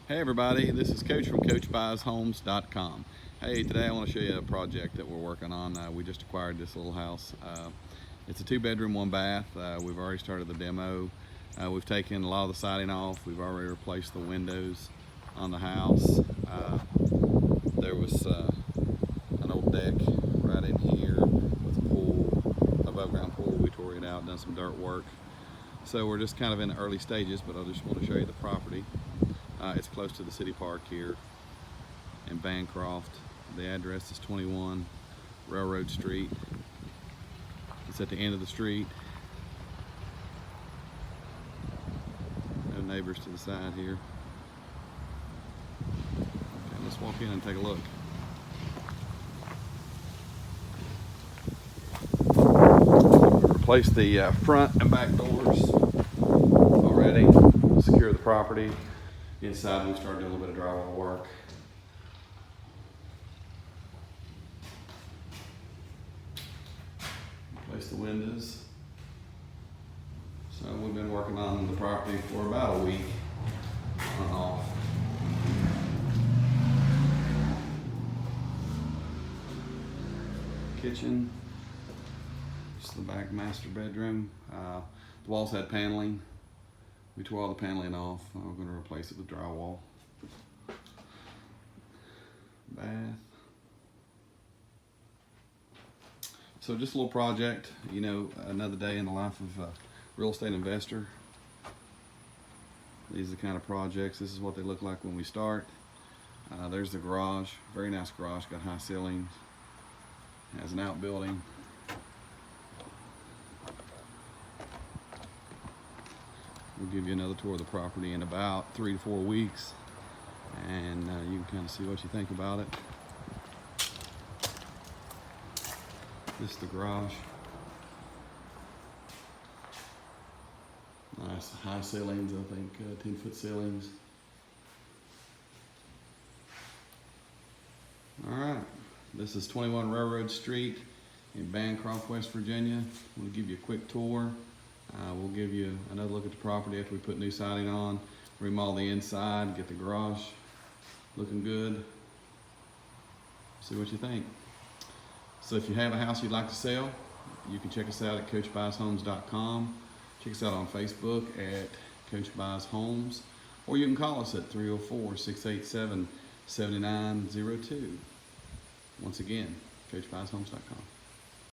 Hey everybody, this is Coach from CoachBuysHomes.com. Hey, today I want to show you a project that we're working on. We just acquired this little house. It's a 2-bedroom, 1-bath. We've already started the demo. We've taken a lot of the siding off. We've already replaced the windows on the house. There was an old deck right in here with a pool, above ground pool. We tore it out, done some dirt work. So we're just kind of in the early stages, but I just want to show you the property. It's close to the city park here in Bancroft. The address is 21 Railroad Street. It's at the end of the street. No neighbors to the side here. Okay, let's walk in and take a look. We replaced the front and back doors already. Secure the property. Inside, we started doing a little bit of drywall work. Replace the windows. So we've been working on the property for about a week on and off. Kitchen. Just the back master bedroom. The walls had paneling. We tore all the paneling off. We're going to replace it with drywall. Bath. So just a little project, you know, another day in the life of a real estate investor. These are the kind of projects. This is what they look like when we start. There's the garage. Very nice garage. Got high ceilings. Has an outbuilding. We'll give you another tour of the property in about 3 to 4 weeks, and you can kind of see what you think about it. This is the garage. Nice high ceilings, I think 10-foot ceilings. All right, this is 21 Railroad Street in Bancroft, West Virginia. We'll give you a quick tour. We'll give you another look at the property after we put new siding on, remodel the inside, get the garage looking good. See what you think. So if you have a house you'd like to sell, you can check us out at CoachBuysHomes.com. Check us out on Facebook at Coach Buys Homes, or you can call us at 304-687-7902. Once again, CoachBuysHomes.com.